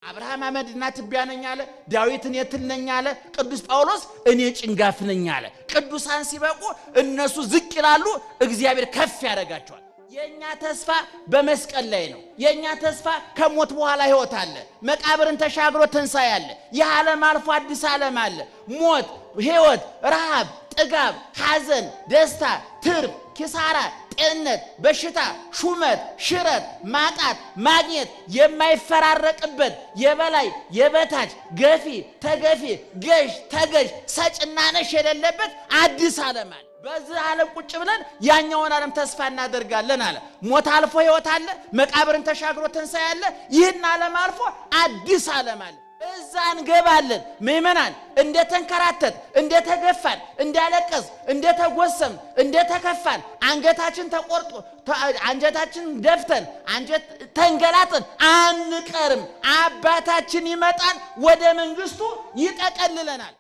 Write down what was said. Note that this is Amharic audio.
አብርሃም አመድና ትቢያ ነኝ አለ። ዳዊት እኔ ትል ነኝ አለ። ቅዱስ ጳውሎስ እኔ ጭንጋፍ ነኝ አለ። ቅዱሳን ሲበቁ እነሱ ዝቅ ይላሉ፣ እግዚአብሔር ከፍ ያደርጋቸዋል። የኛ ተስፋ በመስቀል ላይ ነው። የኛ ተስፋ ከሞት በኋላ ሕይወት አለ። መቃብርን ተሻግሮ ትንሣኤ አለ። የዓለም አልፎ አዲስ ዓለም አለ። ሞት፣ ሕይወት፣ ረሃብ፣ ጥጋብ፣ ሐዘን፣ ደስታ፣ ትርፍ፣ ኪሳራ፣ ጤንነት፣ በሽታ፣ ሹመት፣ ሽረት፣ ማጣት፣ ማግኘት የማይፈራረቅበት የበላይ የበታች ገፊ ተገፊ ገዥ ተገዥ ሰጭና ነሽ የሌለበት አዲስ ዓለም አለ። በዚህ ዓለም ቁጭ ብለን ያኛውን ዓለም ተስፋ እናደርጋለን አለ። ሞት አልፎ ሕይወት አለ። መቃብርን ተሻግሮ ትንሣኤ አለ። ይህን ዓለም አልፎ አዲስ ዓለም አለ። እዛ እንገባለን። ምእመናን እንደተንከራተት እንደተገፋን እንዳለቀስ እንደተጎሰም እንደተከፋን አንገታችን ተቆርጦ አንጀታችን ደፍተን አንጀት ተንገላጥን አንቀርም። አባታችን ይመጣል፣ ወደ መንግስቱ ይጠቀልለናል።